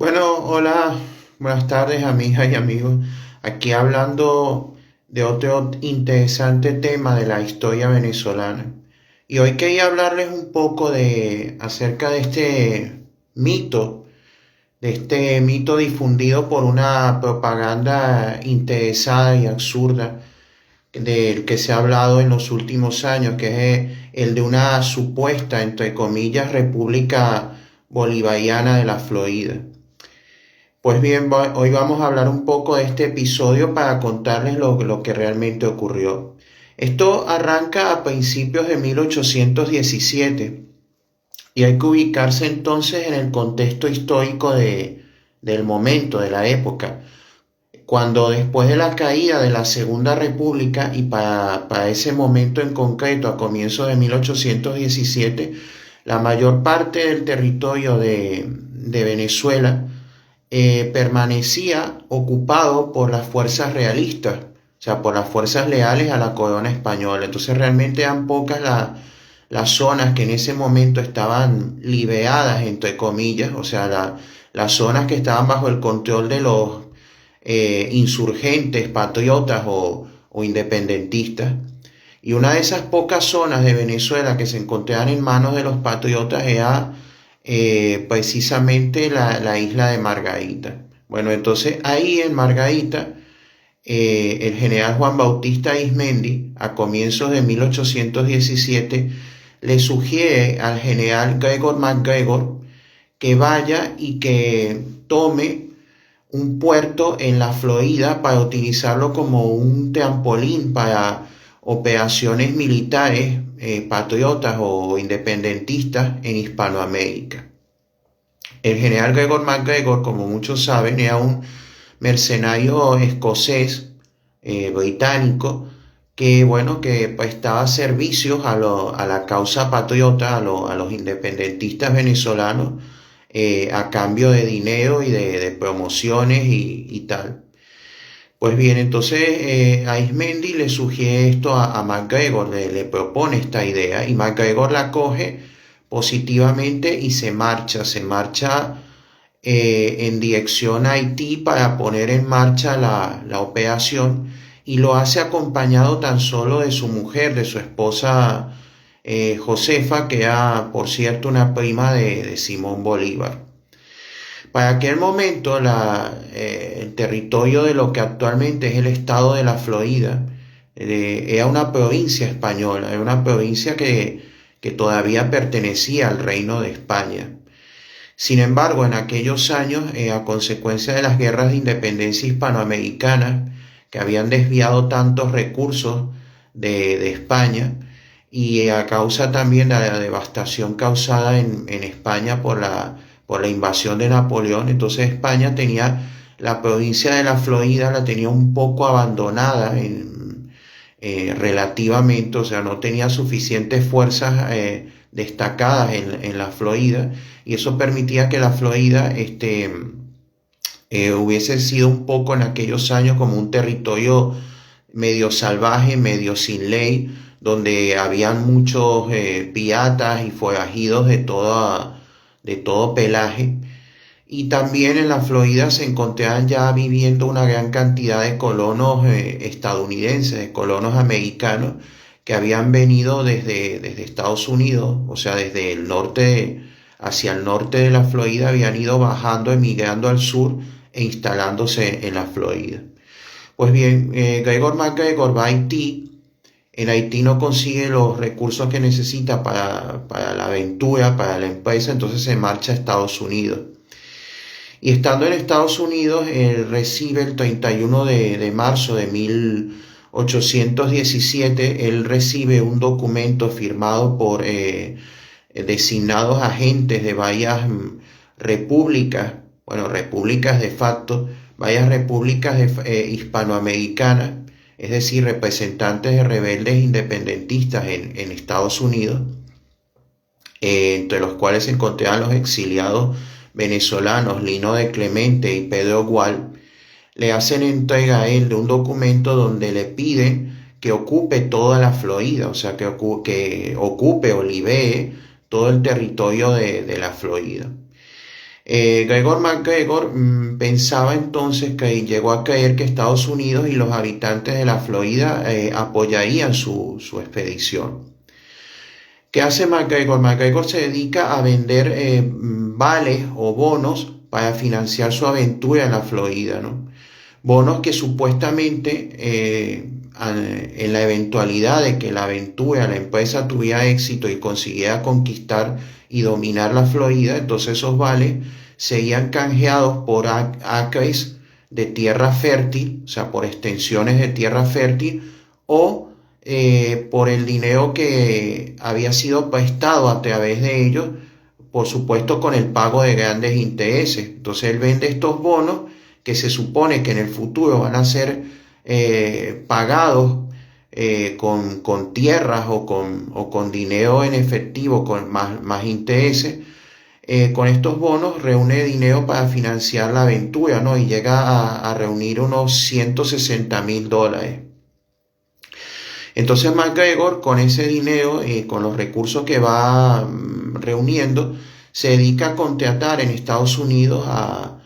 Bueno, hola, buenas tardes amigas y amigos. Aquí hablando de otro interesante tema de la historia venezolana. Y hoy quería hablarles un poco acerca de este mito difundido por una propaganda interesada y absurda del que se ha hablado en los últimos años, que es el de una supuesta, entre comillas, República Bolivariana de la Florida. Pues bien, hoy vamos a hablar un poco de este episodio para contarles lo que realmente ocurrió. Esto arranca a principios de 1817 y hay que ubicarse entonces en el contexto histórico del momento, de la época, cuando después de la caída de la Segunda República y para ese momento en concreto, a comienzos de 1817, la mayor parte del territorio de Venezuela permanecía ocupado por las fuerzas realistas, o sea, por las fuerzas leales a la corona española. Entonces realmente eran pocas las zonas que en ese momento estaban liberadas, entre comillas, o sea, las zonas que estaban bajo el control de los insurgentes, patriotas o independentistas. Y una de esas pocas zonas de Venezuela que se encontraban en manos de los patriotas era precisamente la isla de Margarita. Bueno, entonces ahí en Margarita, el general Juan Bautista Arizmendi, a comienzos de 1817, le sugiere al general Gregor MacGregor que vaya y que tome un puerto en la Florida para utilizarlo como un trampolín para operaciones militares patriotas o independentistas en Hispanoamérica. El general Gregor MacGregor, como muchos saben, era un mercenario escocés, británico, que bueno, que prestaba servicios a la causa patriota, a los independentistas venezolanos, a cambio de dinero y de promociones y tal. Pues bien, entonces Aizmendi le sugiere esto a MacGregor, le propone esta idea y MacGregor la coge positivamente y se marcha en dirección a Haití para poner en marcha la operación y lo hace acompañado tan solo de su mujer, de su esposa Josefa, que era por cierto una prima de Simón Bolívar. Para aquel momento, el territorio de lo que actualmente es el estado de la Florida era una provincia española, era una provincia que todavía pertenecía al Reino de España. Sin embargo, en aquellos años, a consecuencia de las guerras de independencia hispanoamericanas, que habían desviado tantos recursos de España, y a causa también de la devastación causada en España por la invasión de Napoleón. Entonces España tenía la provincia de la Florida, la tenía un poco abandonada relativamente, o sea, no tenía suficientes fuerzas destacadas en la Florida, y eso permitía que la Florida hubiese sido un poco en aquellos años como un territorio medio salvaje, medio sin ley, donde habían muchos piratas y forajidos de todo pelaje. Y también en la Florida se encontraban ya viviendo una gran cantidad de colonos estadounidenses, de colonos americanos, que habían venido desde Estados Unidos, o sea, desde el norte hacia el norte de la Florida, habían ido bajando, emigrando al sur e instalándose en la Florida. Pues bien, Gregor MacGregor va a Haití. En Haití no consigue los recursos que necesita para la aventura, para la empresa, entonces se marcha a Estados Unidos. Y estando en Estados Unidos, él recibe el 31 de marzo de 1817, él recibe un documento firmado por designados agentes de varias repúblicas, bueno, repúblicas de facto, varias repúblicas hispanoamericanas, es decir, representantes de rebeldes independentistas en Estados Unidos, entre los cuales se encontraban los exiliados venezolanos Lino de Clemente y Pedro Gual. Le hacen entrega a él de un documento donde le piden que ocupe toda la Florida, o sea, que ocupe o libere todo el territorio de la Florida. Gregor MacGregor pensaba entonces que llegó a creer que Estados Unidos y los habitantes de la Florida apoyarían su expedición. ¿Qué hace MacGregor? MacGregor se dedica a vender vales o bonos para financiar su aventura en la Florida, ¿no? Bonos que supuestamente, en la eventualidad de que la aventura, la empresa tuviera éxito y consiguiera conquistar y dominar la Florida, entonces esos vales serían canjeados por acres de tierra fértil, o sea, por extensiones de tierra fértil, o por el dinero que había sido prestado a través de ellos, por supuesto con el pago de grandes intereses. Entonces él vende estos bonos que se supone que en el futuro van a ser pagados con tierras o con dinero en efectivo, con más intereses. Con estos bonos reúne dinero para financiar la aventura, ¿no? Y llega a reunir unos $160,000. Entonces MacGregor, con ese dinero, con los recursos que va reuniendo, se dedica a contratar en Estados Unidos a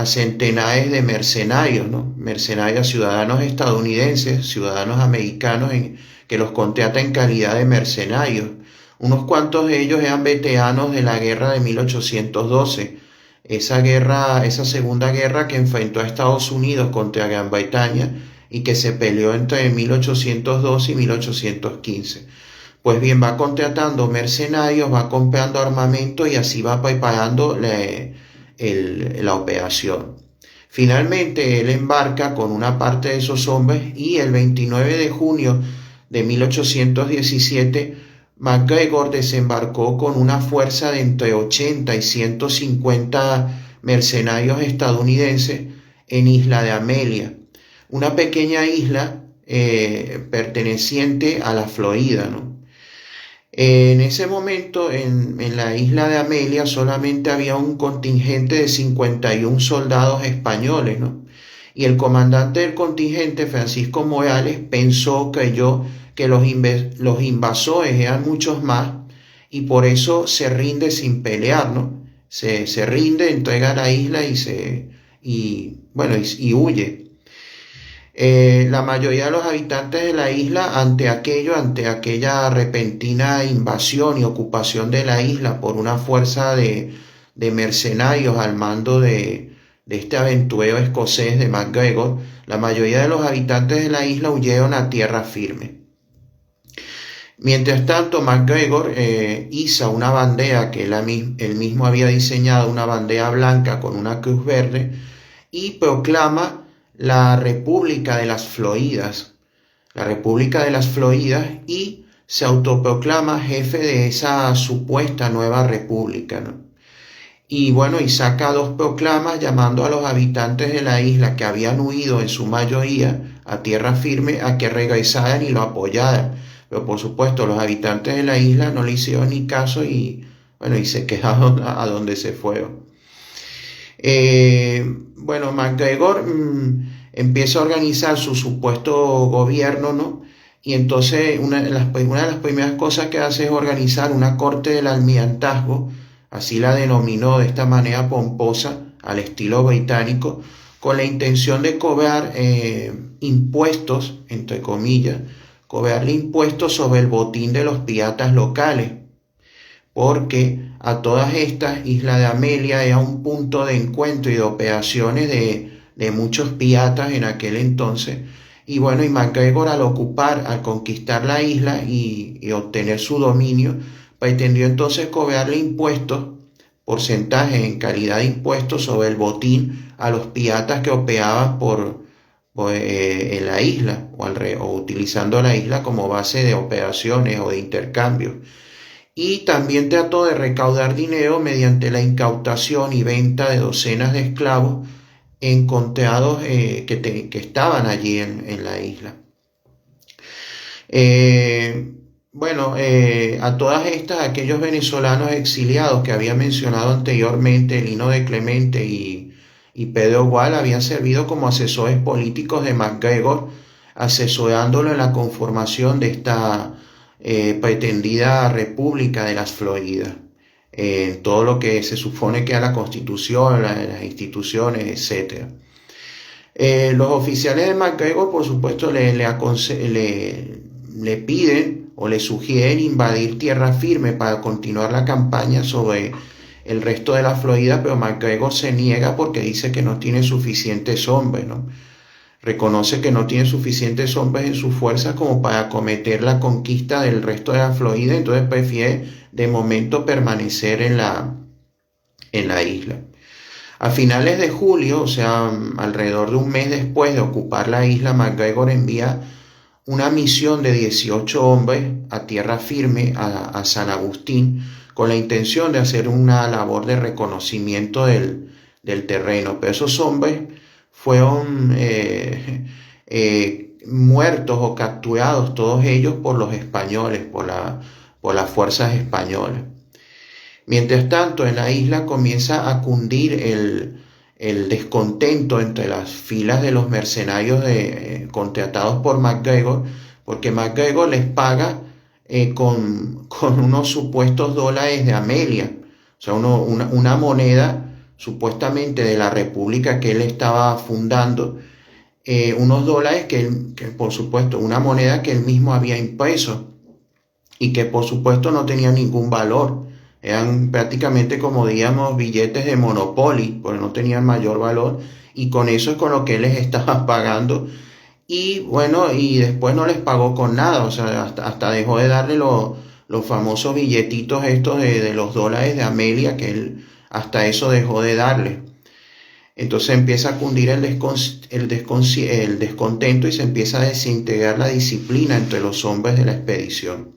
centenares de mercenarios, ¿no? Mercenarios, ciudadanos estadounidenses, ciudadanos americanos, que los contrata en calidad de mercenarios. Unos cuantos de ellos eran veteranos de la guerra de 1812, esa segunda guerra que enfrentó a Estados Unidos contra Gran Bretaña y que se peleó entre 1812 y 1815. Pues bien, va contratando mercenarios, va comprando armamento y así va preparando la operación. Finalmente, él embarca con una parte de esos hombres y el 29 de junio de 1817, MacGregor desembarcó con una fuerza de entre 80 y 150 mercenarios estadounidenses en Isla de Amelia, una pequeña isla perteneciente a la Florida, ¿no? En ese momento, en la isla de Amelia solamente había un contingente de 51 soldados españoles, ¿no? Y el comandante del contingente, Francisco Morales, creyó que los invasores eran muchos más y por eso se rinde sin pelear, ¿no? Se rinde, entrega la isla y huye. La mayoría de los habitantes de la isla, ante aquella repentina invasión y ocupación de la isla por una fuerza de mercenarios al mando de este aventurero escocés de MacGregor, la mayoría de los habitantes de la isla huyeron a tierra firme. Mientras tanto, MacGregor iza una bandera que él mismo había diseñado, una bandera blanca con una cruz verde, y proclama la República de las Floridas, y se autoproclama jefe de esa supuesta nueva república, ¿no? Y bueno, y saca 2 proclamas llamando a los habitantes de la isla que habían huido en su mayoría a tierra firme a que regresaran y lo apoyaran. Pero por supuesto los habitantes de la isla no le hicieron ni caso y se quedaron a donde se fueron. MacGregor empieza a organizar su supuesto gobierno, ¿no? Y entonces una de las primeras cosas que hace es organizar una corte del almirantazgo, así la denominó de esta manera pomposa, al estilo británico, con la intención de cobrar impuestos, entre comillas, cobrarle impuestos sobre el botín de los piratas locales, porque a todas estas, Isla de Amelia era un punto de encuentro y de operaciones de muchos piratas en aquel entonces. Y MacGregor al conquistar la isla y obtener su dominio, pretendió entonces cobrarle impuestos, porcentajes en calidad de impuestos sobre el botín a los piratas que operaban en la isla o utilizando la isla como base de operaciones o de intercambios. Y también trató de recaudar dinero mediante la incautación y venta de docenas de esclavos encontrados que estaban allí en la isla. A todas estas, aquellos venezolanos exiliados que había mencionado anteriormente, Lino de Clemente y Pedro Gual, habían servido como asesores políticos de MacGregor, asesorándolo en la conformación de esta pretendida República de las Floridas. en todo lo que se supone que es la Constitución, las instituciones, etc. Los oficiales de MacGregor, por supuesto, le piden o le sugieren invadir tierra firme para continuar la campaña sobre el resto de la Florida, pero MacGregor se niega porque dice que no tiene suficientes hombres, ¿no? Reconoce que no tiene suficientes hombres en sus fuerzas como para acometer la conquista del resto de la Florida, entonces prefiere de momento permanecer en la isla. A finales de julio, o sea, alrededor de un mes después de ocupar la isla, MacGregor envía una misión de 18 hombres a tierra firme a San Agustín con la intención de hacer una labor de reconocimiento del terreno. Pero esos hombres fueron muertos o capturados, todos ellos por los españoles, por las fuerzas españolas. Mientras tanto, en la isla comienza a cundir el descontento entre las filas de los mercenarios contratados por MacGregor, porque MacGregor les paga con unos supuestos dólares de Amelia, o sea, una moneda supuestamente de la república que él estaba fundando, unos dólares que por supuesto, una moneda que él mismo había impreso y que por supuesto no tenía ningún valor. Eran prácticamente como digamos billetes de Monopoly, porque no tenían mayor valor, y con eso es con lo que él les estaba pagando. Y bueno, y después no les pagó con nada, o sea, hasta dejó de darle los famosos billetitos estos de los dólares de Amelia, que él hasta eso dejó de darle. Entonces empieza a cundir el descontento y se empieza a desintegrar la disciplina entre los hombres de la expedición.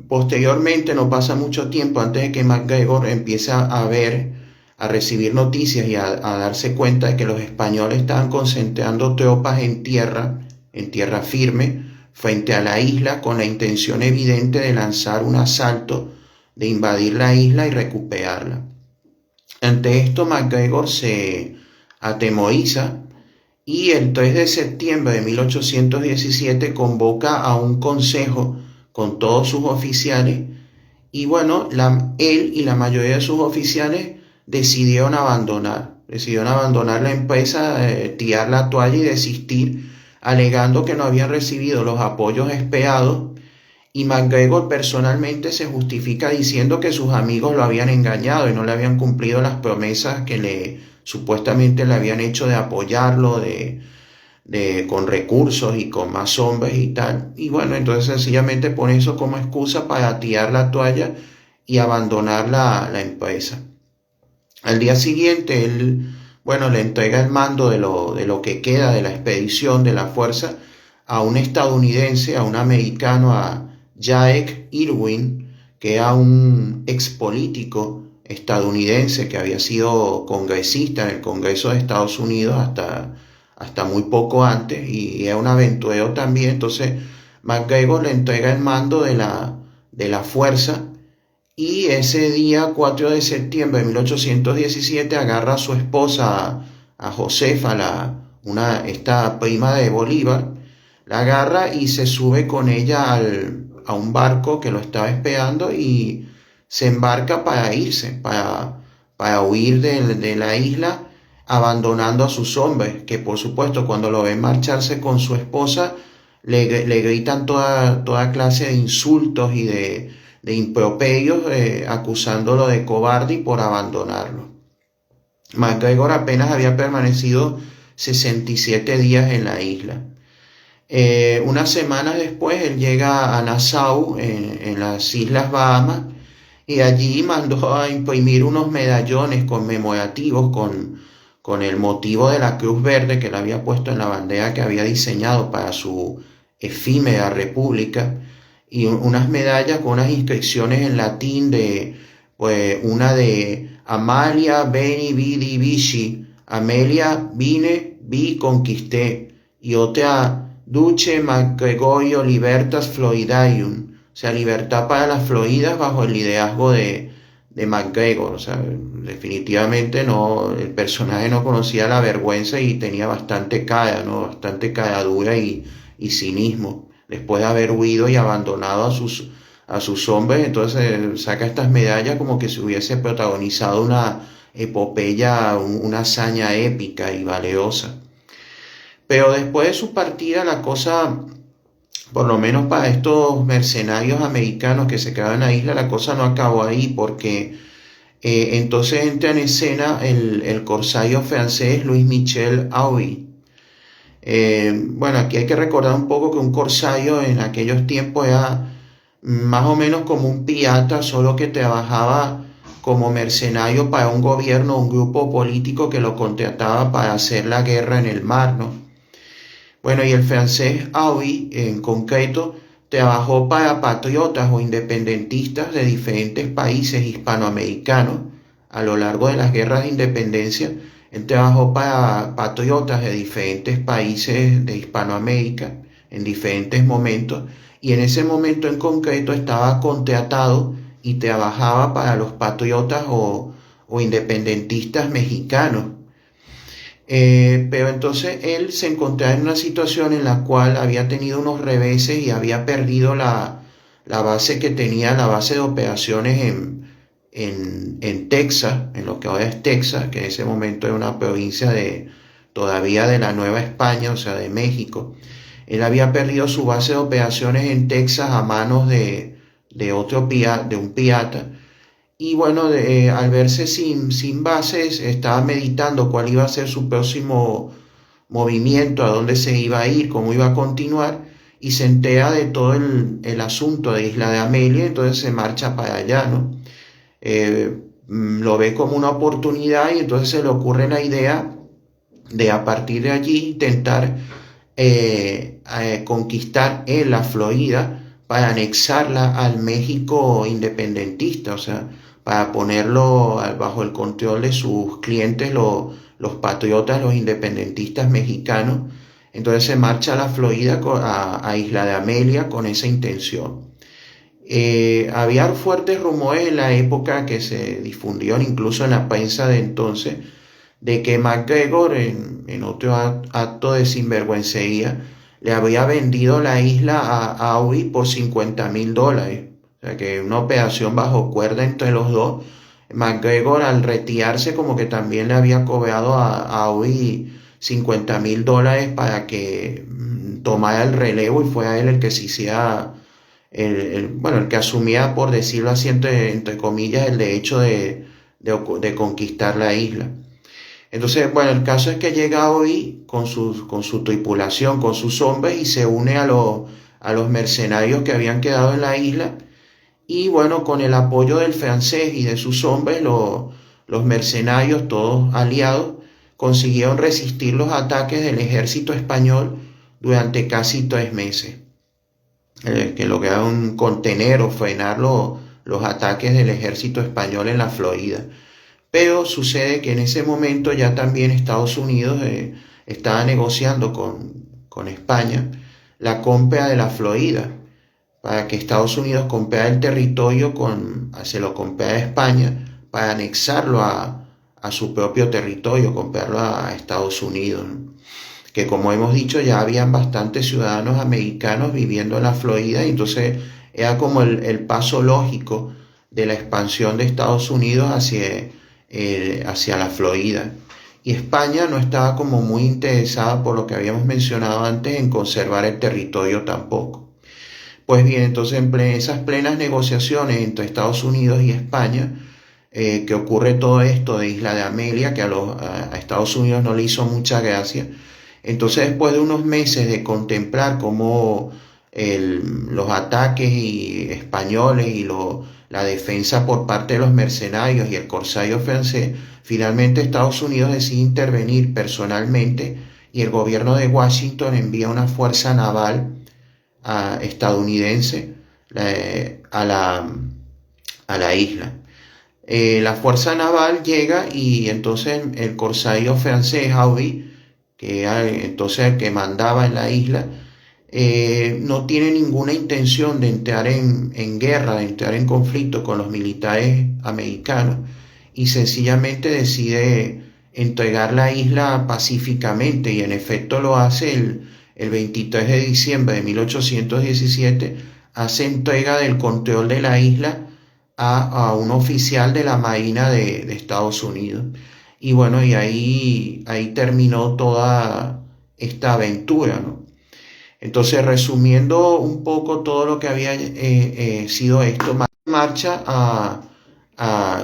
Posteriormente, no pasa mucho tiempo antes de que MacGregor empiece a recibir noticias y a darse cuenta de que los españoles estaban concentrando tropas en tierra firme, frente a la isla, con la intención evidente de lanzar un asalto, de invadir la isla y recuperarla. Ante esto, MacGregor se atemoriza y el 3 de septiembre de 1817 convoca a un consejo con todos sus oficiales y bueno, él y la mayoría de sus oficiales decidieron abandonar la empresa, tirar la toalla y desistir, alegando que no habían recibido los apoyos esperados, y MacGregor personalmente se justifica diciendo que sus amigos lo habían engañado y no le habían cumplido las promesas que supuestamente le habían hecho de apoyarlo, con recursos y con más hombres y tal. Y bueno, entonces sencillamente pone eso como excusa para tirar la toalla y abandonar la empresa. Al día siguiente, él, bueno, le entrega el mando de lo que queda de la expedición, de la fuerza, a un estadounidense, a un americano, a Jack Irwin, que era un expolítico estadounidense que había sido congresista en el Congreso de Estados Unidos hasta muy poco antes, y era un aventurero también. Entonces MacGregor le entrega el mando de la fuerza, y ese día 4 de septiembre de 1817 agarra a su esposa, a Josefa, esta prima de Bolívar, la agarra y se sube con ella a un barco que lo estaba esperando y se embarca para irse, para huir de la isla, abandonando a sus hombres, que por supuesto cuando lo ven marcharse con su esposa le gritan toda clase de insultos y de improperios, acusándolo de cobarde y por abandonarlo. MacGregor apenas había permanecido 67 días en la isla. Unas semanas después él llega a Nassau, en las Islas Bahamas, y allí mandó a imprimir unos medallones conmemorativos con el motivo de la Cruz Verde que él había puesto en la bandera que había diseñado para su efímera república, y unas medallas con unas inscripciones en latín, una de Amalia Beni Vidi Vici, Amelia vine, vi, conquisté, y otra Duce MacGregorio Libertas Floridaium, o sea, libertad para las Floridas bajo el liderazgo de MacGregor. O sea, definitivamente el personaje no conocía la vergüenza y tenía bastante cara, ¿no? Bastante cara dura y cinismo, después de haber huido y abandonado a sus hombres, entonces saca estas medallas como que si hubiese protagonizado una epopeya, una hazaña épica y valiosa. Pero después de su partida la cosa, por lo menos para estos mercenarios americanos que se quedaban en la isla, la cosa no acabó ahí porque entonces entra en escena el corsario francés Louis Michel Auby. Bueno, aquí hay que recordar un poco que un corsario en aquellos tiempos era más o menos como un pirata, solo que trabajaba como mercenario para un gobierno, un grupo político que lo contrataba para hacer la guerra en el mar, ¿no? Bueno, y el francés Auby en concreto trabajó para patriotas o independentistas de diferentes países hispanoamericanos a lo largo de las guerras de independencia. Él trabajó para patriotas de diferentes países de Hispanoamérica en diferentes momentos y en ese momento en concreto estaba contratado y trabajaba para los patriotas o independentistas mexicanos. Pero entonces él se encontraba en una situación en la cual había tenido unos reveses y había perdido la base que tenía, la base de operaciones en Texas, en lo que ahora es Texas, que en ese momento era una provincia todavía de la Nueva España, o sea, de México. Él había perdido su base de operaciones en Texas a manos de un pirata. Y bueno, al verse sin bases, estaba meditando cuál iba a ser su próximo movimiento, a dónde se iba a ir, cómo iba a continuar, y se entera de todo el asunto de Isla de Amelia, entonces se marcha para allá, ¿no? Lo ve como una oportunidad y entonces se le ocurre la idea de a partir de allí intentar conquistar la Florida para anexarla al México independentista, o sea, para ponerlo bajo el control de sus clientes, los patriotas, los independentistas mexicanos. Entonces se marcha a la Florida, a Isla de Amelia, con esa intención. Había fuertes rumores en la época que se difundieron incluso en la prensa de entonces, de que MacGregor, en otro acto de sinvergüencería, le había vendido la isla a Auby por $50,000. O sea que una operación bajo cuerda entre los dos. MacGregor, al retirarse, como que también le había cobrado a Auby $50,000 para que tomara el relevo y fuera él el que se hiciera, el que asumía, por decirlo así, entre comillas, el derecho de conquistar la isla. Entonces, bueno, el caso es que llega hoy con su tripulación, con sus hombres, y se une a los mercenarios que habían quedado en la isla. Y bueno, con el apoyo del francés y de sus hombres, los mercenarios, todos aliados, consiguieron resistir los ataques del ejército español durante casi 3 meses, que lograron contener o frenar los ataques del ejército español en la Florida. Pero sucede que en ese momento ya también Estados Unidos estaba negociando con España la compra de la Florida, para que Estados Unidos comprara el territorio, se lo comprara a España para anexarlo a su propio territorio, comprarlo a Estados Unidos, ¿no? Que como hemos dicho ya habían bastantes ciudadanos americanos viviendo en la Florida, y entonces era como el paso lógico de la expansión de Estados Unidos hacia la Florida. Y España no estaba como muy interesada, por lo que habíamos mencionado antes, en conservar el territorio tampoco. Pues bien, entonces en esas plenas negociaciones entre Estados Unidos y España, que ocurre todo esto de Isla de Amelia, que a Estados Unidos no le hizo mucha gracia. Entonces, después de unos meses de contemplar cómo los ataques españoles y la defensa por parte de los mercenarios y el corsario francés, finalmente Estados Unidos decide intervenir personalmente y el gobierno de Washington envía una fuerza naval estadounidense a la isla. La fuerza naval llega y entonces el corsario francés Auby, que era entonces el que mandaba en la isla, no tiene ninguna intención de entrar en guerra, de entrar en conflicto con los militares americanos, y sencillamente decide entregar la isla pacíficamente, y en efecto lo hace el 23 de diciembre de 1817 hace entrega del control de la isla a un oficial de la Marina de Estados Unidos. Y bueno, y ahí terminó toda esta aventura, ¿no? Entonces, resumiendo un poco todo lo que había sido esto, marcha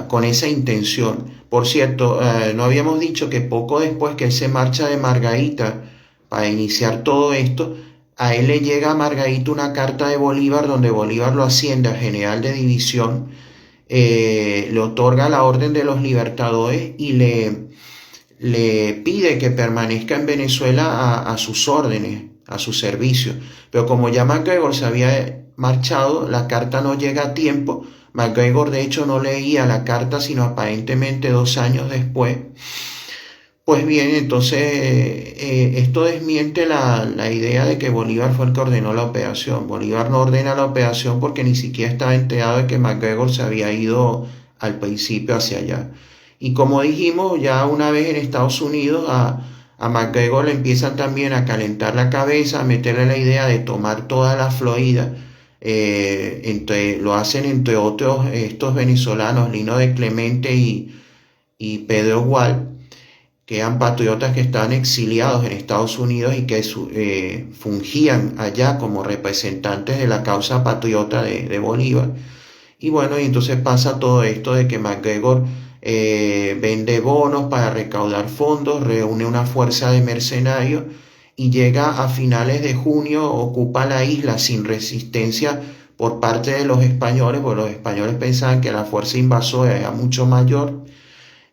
con esa intención. Por cierto, no habíamos dicho que poco después que él se marcha de Margarita para iniciar todo esto, a él le llega a Margarita una carta de Bolívar donde Bolívar lo asciende a general de división, le otorga la Orden de los Libertadores y le pide que permanezca en Venezuela a sus órdenes, a su servicio. Pero como ya MacGregor se había marchado, la carta no llega a tiempo. MacGregor de hecho no leía la carta sino aparentemente 2 años después. Pues bien, entonces esto desmiente la idea de que Bolívar fue el que ordenó la operación. Bolívar no ordena la operación porque ni siquiera estaba enterado de que MacGregor se había ido al principio hacia allá. Y como dijimos, ya una vez en Estados Unidos a MacGregor le empiezan también a calentar la cabeza, a meterle la idea de tomar toda la Florida. Lo hacen entre otros estos venezolanos, Lino de Clemente y Pedro Gual, que eran patriotas que estaban exiliados en Estados Unidos y que fungían allá como representantes de la causa patriota de Bolívar. Y bueno, y entonces pasa todo esto de que MacGregor vende bonos para recaudar fondos, reúne una fuerza de mercenarios y llega a finales de junio, ocupa la isla sin resistencia por parte de los españoles, porque los españoles pensaban que la fuerza invasora era mucho mayor.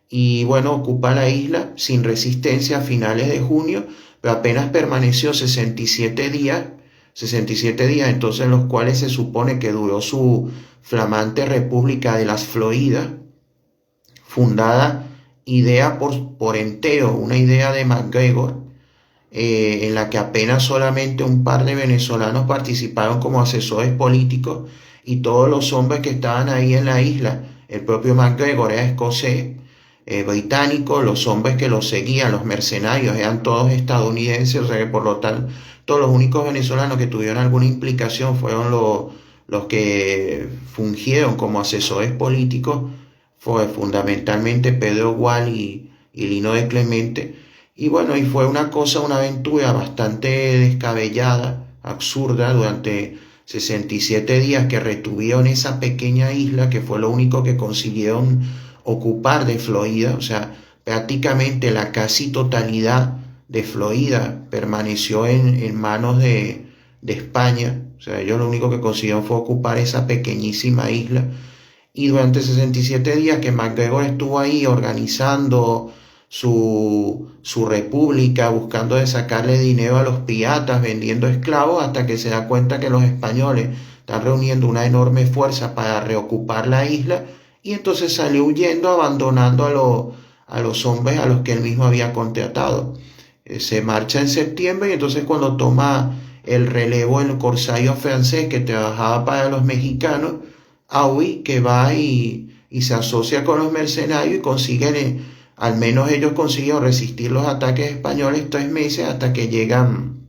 Y bueno, ocupa la isla sin resistencia a finales de junio, pero apenas permaneció 67 días, entonces en los cuales se supone que duró su flamante República de las Floridas, fundada idea por entero, una idea de MacGregor, en la que apenas solamente un par de venezolanos participaron como asesores políticos y todos los hombres que estaban ahí en la isla, el propio MacGregor era escocés, británico, los hombres que los seguían, los mercenarios, eran todos estadounidenses, o sea que por lo tanto todos los únicos venezolanos que tuvieron alguna implicación fueron los que fungieron como asesores políticos, fue fundamentalmente Pedro Gual y Lino de Clemente. Y bueno, y fue una aventura bastante descabellada, absurda, durante 67 días que retuvieron esa pequeña isla, que fue lo único que consiguieron ocupar de Florida. O sea, prácticamente la casi totalidad de Florida permaneció en manos de España. O sea, ellos lo único que consiguieron fue ocupar esa pequeñísima isla. Y durante 67 días que MacGregor estuvo ahí organizando su república, buscando de sacarle dinero a los piratas, vendiendo esclavos, hasta que se da cuenta que los españoles están reuniendo una enorme fuerza para reocupar la isla, y entonces salió huyendo, abandonando a los hombres a los que él mismo había contratado. Se marcha en septiembre, y entonces cuando toma el relevo el corsario francés que trabajaba para los mexicanos, Auy, que va y se asocia con los mercenarios y consiguen, al menos ellos consiguieron resistir los ataques españoles 3 meses hasta que llegan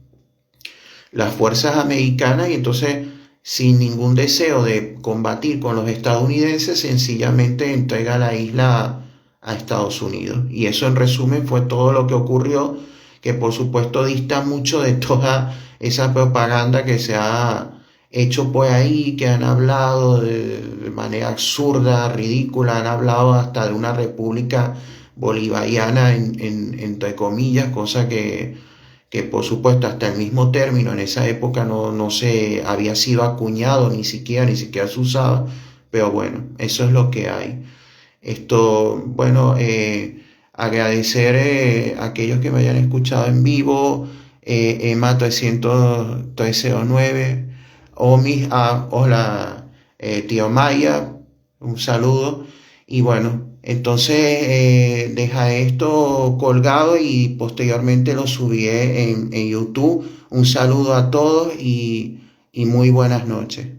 las fuerzas americanas, y entonces, sin ningún deseo de combatir con los estadounidenses, sencillamente entrega la isla a Estados Unidos. Y eso, en resumen, fue todo lo que ocurrió, que por supuesto dista mucho de toda esa propaganda que se ha hecho por ahí, que han hablado de manera absurda, ridícula, han hablado hasta de una república bolivariana entre comillas, cosa que por supuesto hasta el mismo término en esa época no se había sido acuñado, ni siquiera se usaba. Pero bueno, eso es lo que hay. Esto, bueno, agradecer a aquellos que me hayan escuchado en vivo, EMA 309, Omis, hola, tío Maya, un saludo. Y bueno, entonces dejaré esto colgado y posteriormente lo subiré en YouTube. Un saludo a todos y muy buenas noches.